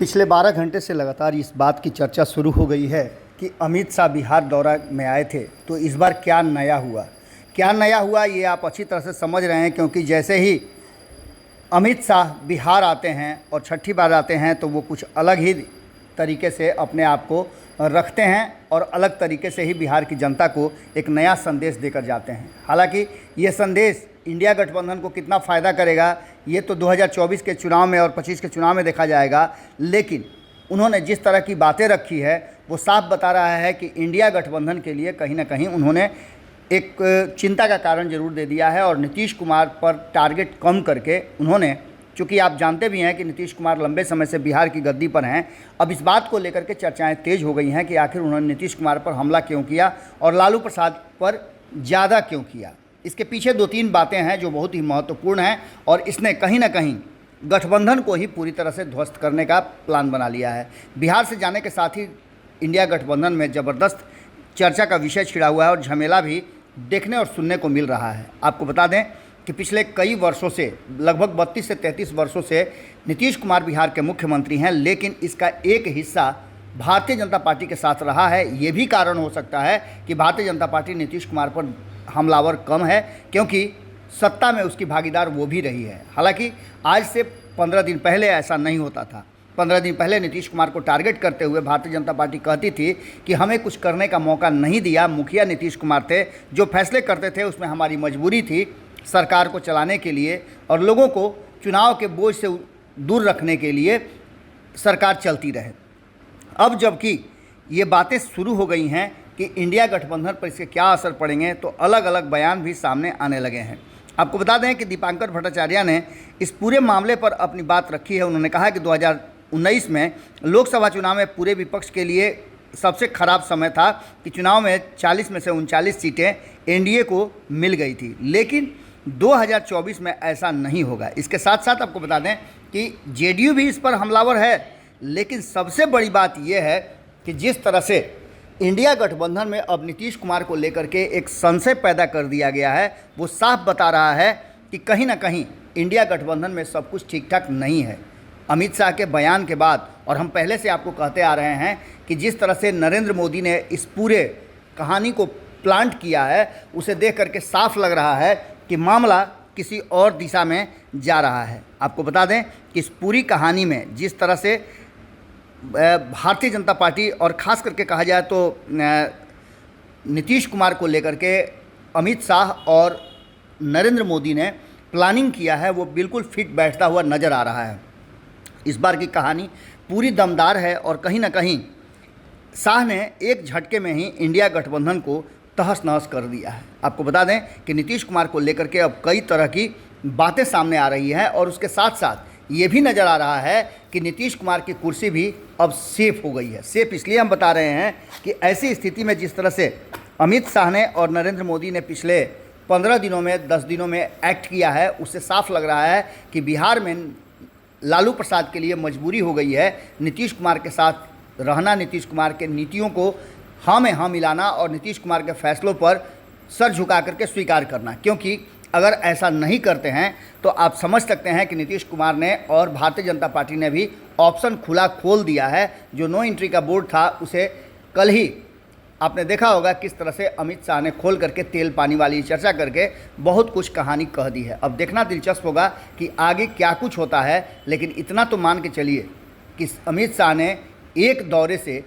पिछले 12 घंटे से लगातार इस बात की चर्चा शुरू हो गई है कि अमित शाह बिहार दौरा में आए थे, तो इस बार क्या नया हुआ ये आप अच्छी तरह से समझ रहे हैं। क्योंकि जैसे ही अमित शाह बिहार आते हैं और छठी बार आते हैं तो वो कुछ अलग ही तरीके से अपने आप को रखते हैं और अलग तरीके से ही बिहार की जनता को एक नया संदेश देकर जाते हैं। हालांकि ये संदेश इंडिया गठबंधन को कितना फ़ायदा करेगा ये तो 2024 के चुनाव में और 25 के चुनाव में देखा जाएगा, लेकिन उन्होंने जिस तरह की बातें रखी है वो साफ बता रहा है कि इंडिया गठबंधन के लिए कहीं ना कहीं उन्होंने एक चिंता का कारण जरूर दे दिया है। और नीतीश कुमार पर टारगेट कम करके उन्होंने, चूँकि आप जानते भी हैं कि नीतीश कुमार लंबे समय से बिहार की गद्दी पर हैं, अब इस बात को लेकर के चर्चाएं तेज़ हो गई हैं कि आखिर उन्होंने नीतीश कुमार पर हमला क्यों किया और लालू प्रसाद पर ज़्यादा क्यों किया। इसके पीछे 2-3 बातें हैं जो बहुत ही महत्वपूर्ण हैं और इसने कहीं ना कहीं गठबंधन को ही पूरी तरह से ध्वस्त करने का प्लान बना लिया है। बिहार से जाने के साथ ही इंडिया गठबंधन में ज़बरदस्त चर्चा का विषय छिड़ा हुआ है और झमेला भी देखने और सुनने को मिल रहा है। आपको बता दें कि पिछले कई वर्षों से, लगभग 32 से 33 वर्षों से नीतीश कुमार बिहार के मुख्यमंत्री हैं, लेकिन इसका एक हिस्सा भारतीय जनता पार्टी के साथ रहा है। ये भी कारण हो सकता है कि भारतीय जनता पार्टी नीतीश कुमार पर हमलावर कम है, क्योंकि सत्ता में उसकी भागीदार वो भी रही है। हालांकि आज से 15 दिन पहले ऐसा नहीं होता था। 15 दिन पहले नीतीश कुमार को टारगेट करते हुए भारतीय जनता पार्टी कहती थी कि हमें कुछ करने का मौका नहीं दिया। मुखिया नीतीश कुमार थे, जो फैसले करते थे उसमें हमारी मजबूरी थी सरकार को चलाने के लिए और लोगों को चुनाव के बोझ से दूर रखने के लिए सरकार चलती रहे। अब जबकि ये बातें शुरू हो गई हैं कि इंडिया गठबंधन पर इसके क्या असर पड़ेंगे, तो अलग अलग बयान भी सामने आने लगे हैं। आपको बता दें कि दीपांकर भट्टाचार्य ने इस पूरे मामले पर अपनी बात रखी है। उन्होंने कहा कि 2019 में लोकसभा चुनाव में पूरे विपक्ष के लिए सबसे खराब समय था कि चुनाव में 40 में से 39 सीटें एनडीए को मिल गई थी, लेकिन 2024 में ऐसा नहीं होगा। इसके साथ साथ आपको बता दें कि जेडीयू भी इस पर हमलावर है, लेकिन सबसे बड़ी बात यह है कि जिस तरह से इंडिया गठबंधन में अब नीतीश कुमार को लेकर के एक संशय पैदा कर दिया गया है, वो साफ बता रहा है कि कहीं ना कहीं इंडिया गठबंधन में सब कुछ ठीक ठाक नहीं है। अमित शाह के बयान के बाद, और हम पहले से आपको कहते आ रहे हैं कि जिस तरह से नरेंद्र मोदी ने इस पूरे कहानी को प्लांट किया है, उसे देख करके साफ लग रहा है कि मामला किसी और दिशा में जा रहा है। आपको बता दें कि इस पूरी कहानी में जिस तरह से भारतीय जनता पार्टी और ख़ास करके कहा जाए तो नीतीश कुमार को लेकर के अमित शाह और नरेंद्र मोदी ने प्लानिंग किया है, वो बिल्कुल फिट बैठता हुआ नज़र आ रहा है। इस बार की कहानी पूरी दमदार है और कहीं ना कहीं शाह ने एक झटके में ही इंडिया गठबंधन को तहस नहस कर दिया है। आपको बता दें कि नीतीश कुमार को लेकर के अब कई तरह की बातें सामने आ रही हैं और उसके साथ साथ ये भी नज़र आ रहा है कि नीतीश कुमार की कुर्सी भी अब सेफ हो गई है। सेफ इसलिए हम बता रहे हैं कि ऐसी स्थिति में जिस तरह से अमित शाह ने और नरेंद्र मोदी ने पिछले 15 दिनों में 10 दिनों में एक्ट किया है, उससे साफ लग रहा है कि बिहार में लालू प्रसाद के लिए मजबूरी हो गई है नीतीश कुमार के साथ रहना, नीतीश कुमार के नीतियों को हाँ में हाँ मिलाना और नीतीश कुमार के फैसलों पर सर झुका करके स्वीकार करना। क्योंकि अगर ऐसा नहीं करते हैं तो आप समझ सकते हैं कि नीतीश कुमार ने और भारतीय जनता पार्टी ने भी ऑप्शन खुला खोल दिया है। जो नो एंट्री का बोर्ड था उसे कल ही आपने देखा होगा किस तरह से अमित शाह ने खोल करके तेल पानी वाली चर्चा करके बहुत कुछ कहानी कह दी है। अब देखना दिलचस्प होगा कि आगे क्या कुछ होता है, लेकिन इतना तो मान के चलिए कि अमित शाह ने एक दौरे से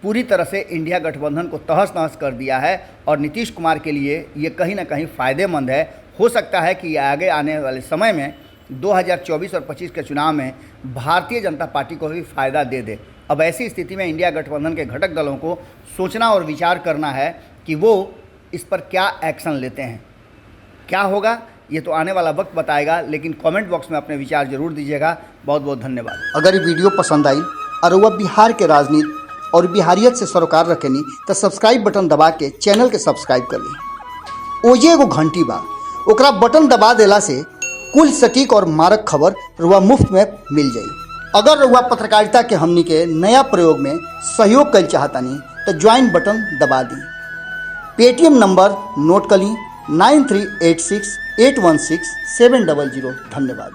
पूरी तरह से इंडिया गठबंधन को तहस नहस कर दिया है और नीतीश कुमार के लिए ये कहीं ना कहीं फ़ायदेमंद है। हो सकता है कि आगे आने वाले समय में 2024 और 25 के चुनाव में भारतीय जनता पार्टी को भी फ़ायदा दे दे। अब ऐसी स्थिति में इंडिया गठबंधन के घटक दलों को सोचना और विचार करना है कि वो इस पर क्या एक्शन लेते हैं। क्या होगा ये तो आने वाला वक्त बताएगा, लेकिन कमेंट बॉक्स में अपने विचार जरूर दीजिएगा। बहुत बहुत धन्यवाद। अगर ये वीडियो पसंद आई और वह बिहार के राजनीति और बिहारियत से सरोकार रखेनी तो सब्सक्राइब बटन दबा के चैनल के सब्सक्राइब कर ली। ओजे एगो घंटी बा, ओकरा बटन दबा देला से कुल सटीक और मारक खबर रुआ मुफ्त में मिल जाई। अगर रुआ पत्रकारिता के हमनी के नया प्रयोग में सहयोग कर चाहतानी तो ज्वाइन बटन दबा दी। पेटीएम नंबर नोट कर ली 9386816700। धन्यवाद।